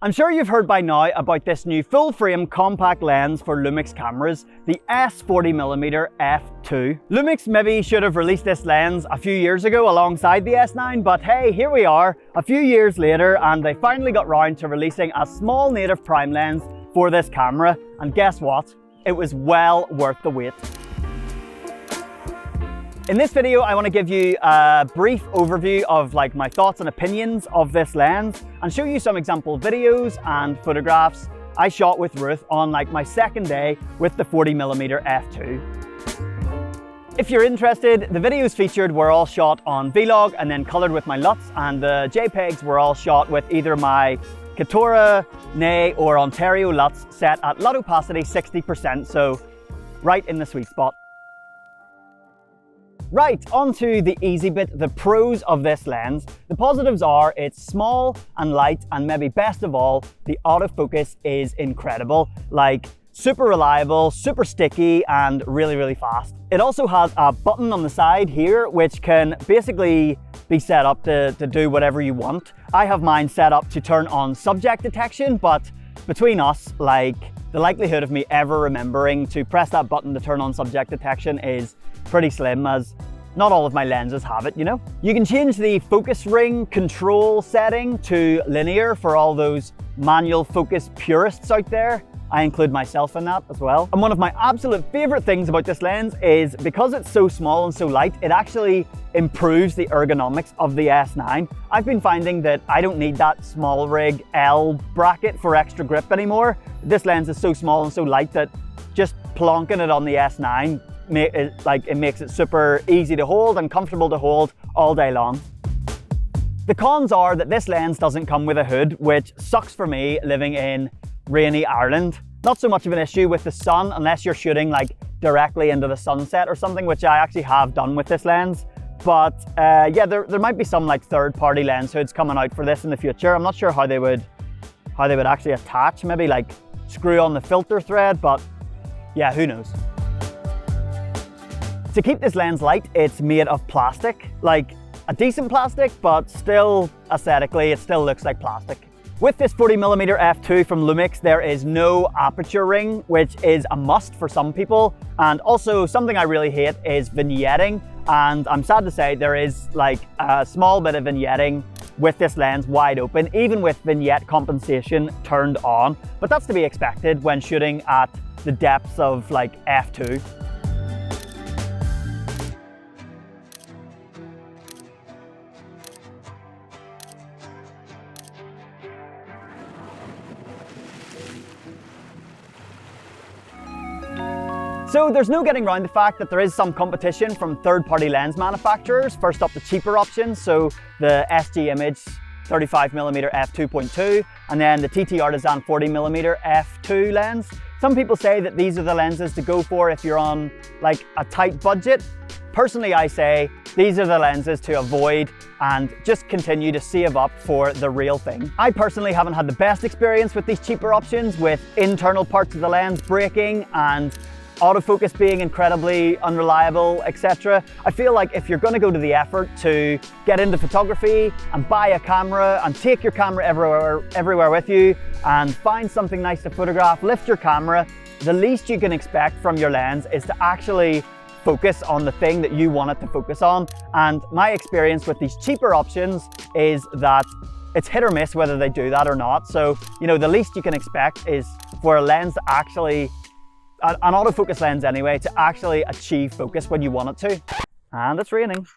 I'm sure you've heard by now about this new full-frame compact lens for LUMIX cameras, the S40mm f2. LUMIX maybe should have released this lens a few years ago alongside the S9, but hey, here we are a few years later and they finally got round to releasing a small native prime lens for this camera, and guess what? It was well worth the wait. In this video, I want to give you a brief overview of my thoughts and opinions of this lens and show you some example videos and photographs I shot with Ruth on my second day with the 40mm f2. If you're interested, the videos featured were all shot on Vlog and then colored with my LUTs, and the JPEGs were all shot with either my Katora, Nay or Ontario LUTs set at LUT opacity 60%, so right in the sweet spot. Right, on to the easy bit, the pros of this lens. The positives are it's small and light, and maybe best of all, the autofocus is incredible. Super reliable, super sticky, and really fast. It also has a button on the side here, which can basically be set up to do whatever you want. I have mine set up to turn on subject detection, but between us, the likelihood of me ever remembering to press that button to turn on subject detection is pretty slim, as not all of my lenses have it, you know? You can change the focus ring control setting to linear for all those manual focus purists out there. I include myself in that as well. And one of my absolute favorite things about this lens is because it's so small and so light, it actually improves the ergonomics of the S9. I've been finding that I don't need that small rig L bracket for extra grip anymore. This lens is so small and so light that just plonking it on the S9, it makes it super easy to hold and comfortable to hold all day long. The cons are that this lens doesn't come with a hood, which sucks for me living in rainy Ireland. Not so much of an issue with the sun unless you're shooting directly into the sunset or something, which I actually have done with this lens. But yeah, there might be some third-party lens hoods coming out for this in the future. I'm not sure how they would actually attach, maybe screw on the filter thread, but yeah, who knows. To keep this lens light, it's made of plastic, a decent plastic, but still aesthetically, it still looks like plastic. With this 40mm f2 from LUMIX, there is no aperture ring, which is a must for some people. And also something I really hate is vignetting. And I'm sad to say there is a small bit of vignetting with this lens wide open, even with vignette compensation turned on. But that's to be expected when shooting at the depths of f2. So there's no getting around the fact that there is some competition from third-party lens manufacturers. First up, the cheaper options, so the SG Image 35mm f2.2 and then the TT Artisan 40mm f2 lens. Some people say that these are the lenses to go for if you're on a tight budget. Personally, I say these are the lenses to avoid and just continue to save up for the real thing. I personally haven't had the best experience with these cheaper options, with internal parts of the lens breaking and autofocus being incredibly unreliable, etc. I feel if you're going to go to the effort to get into photography and buy a camera and take your camera everywhere with you and find something nice to photograph, lift your camera, the least you can expect from your lens is to actually focus on the thing that you want it to focus on. And my experience with these cheaper options is that it's hit or miss whether they do that or not. So, the least you can expect is for a lens to actually, an autofocus lens anyway, to actually achieve focus when you want it to. And it's raining.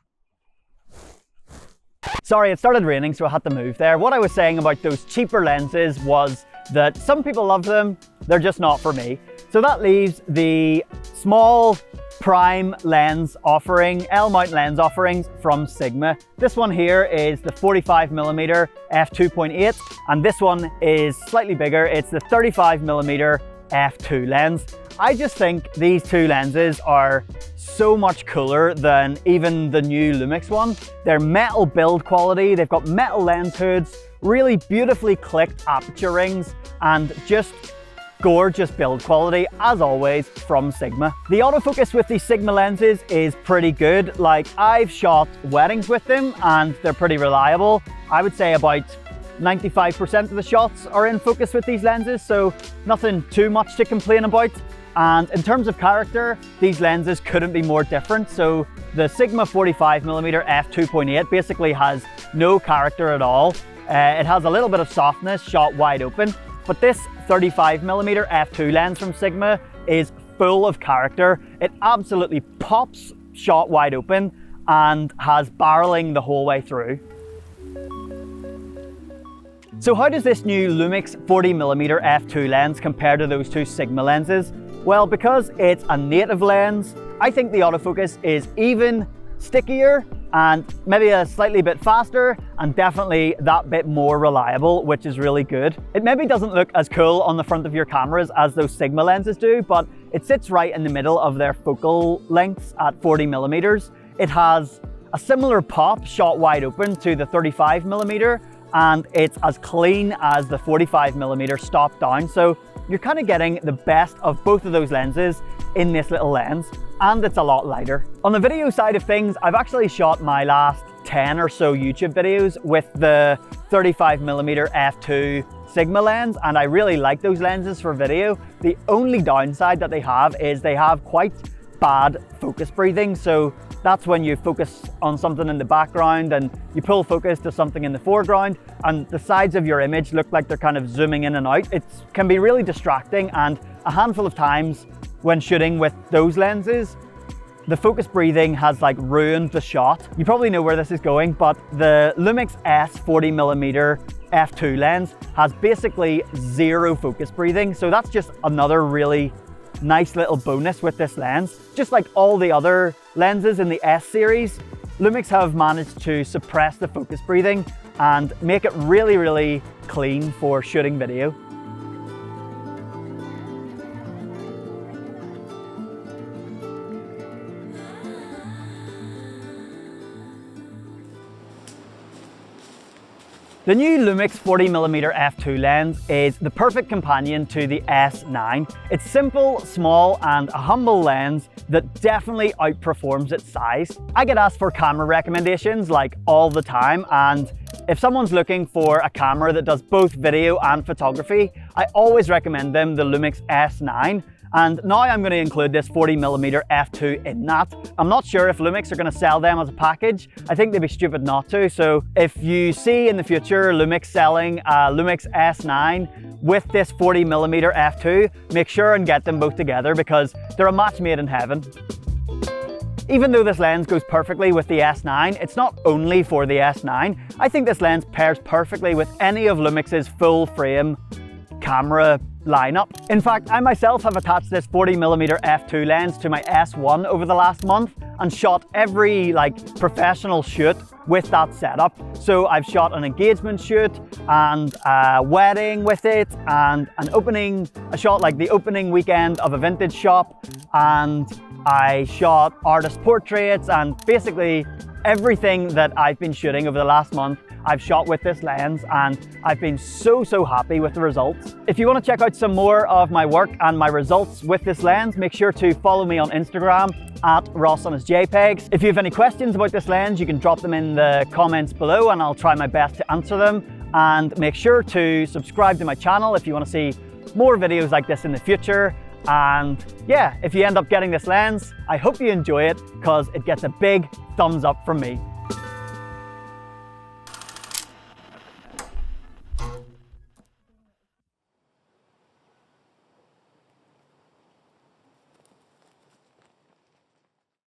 Sorry, it started raining, so I had to move there. What I was saying about those cheaper lenses was that some people love them, they're just not for me. So that leaves the small prime lens offering, L-mount lens offerings from Sigma. This one here is the 45mm f2.8, and this one is slightly bigger. It's the 35mm f2 lens. I just think these two lenses are so much cooler than even the new LUMIX one. They're metal build quality, they've got metal lens hoods, really beautifully clicked aperture rings, and just gorgeous build quality, as always, from Sigma. The autofocus with these Sigma lenses is pretty good. I've shot weddings with them and they're pretty reliable. I would say about 95% of the shots are in focus with these lenses, so nothing too much to complain about. And in terms of character, these lenses couldn't be more different. So the Sigma 45mm f2.8 basically has no character at all. It has a little bit of softness shot wide open, but this 35mm f2 lens from Sigma is full of character. It absolutely pops shot wide open and has barreling the whole way through. So how does this new LUMIX 40mm f2 lens compare to those two Sigma lenses? Well, because it's a native lens, I think the autofocus is even stickier and maybe a slightly bit faster and definitely that bit more reliable, which is really good. It maybe doesn't look as cool on the front of your cameras as those Sigma lenses do, but it sits right in the middle of their focal lengths at 40mm. It has a similar pop shot wide open to the 35mm, and it's as clean as the 45mm stop down. So you're kind of getting the best of both of those lenses in this little lens, and it's a lot lighter. On the video side of things, I've actually shot my last 10 or so YouTube videos with the 35mm f2 Sigma lens, and I really like those lenses for video. The only downside that they have is they have quite bad focus breathing. So that's when you focus on something in the background and you pull focus to something in the foreground and the sides of your image look like they're kind of zooming in and out. It can be really distracting, and a handful of times when shooting with those lenses, the focus breathing has like ruined the shot. You probably know where this is going, but the LUMIX S 40mm f2 lens has basically zero focus breathing. So that's just another really nice little bonus with this lens. Just like all the other lenses in the S series, LUMIX have managed to suppress the focus breathing and make it really, really clean for shooting video. The new LUMIX 40mm f2 lens is the perfect companion to the S9. It's simple, small, and a humble lens that definitely outperforms its size. I get asked for camera recommendations like all the time, and if someone's looking for a camera that does both video and photography, I always recommend them the LUMIX S9. And now I'm going to include this 40mm f2 in that. I'm not sure if LUMIX are going to sell them as a package. I think they'd be stupid not to. So if you see in the future LUMIX selling a LUMIX S9 with this 40mm f2, make sure and get them both together because they're a match made in heaven. Even though this lens goes perfectly with the S9, it's not only for the S9. I think this lens pairs perfectly with any of LUMIX's full frame camera lineup. In fact, I myself have attached this 40mm f2 lens to my S1 over the last month and shot every professional shoot with that setup. So I've shot an engagement shoot and a wedding with it and a shot like the opening weekend of a vintage shop, and I shot artist portraits, and basically everything that I've been shooting over the last month I've shot with this lens, and I've been so happy with the results. If you want to check out some more of my work and my results with this lens, make sure to follow me on Instagram at RossOnHisJPEGs. If you have any questions about this lens, you can drop them in the comments below and I'll try my best to answer them. And make sure to subscribe to my channel if you want to see more videos like this in the future. And yeah, if you end up getting this lens, I hope you enjoy it because it gets a big thumbs up from me.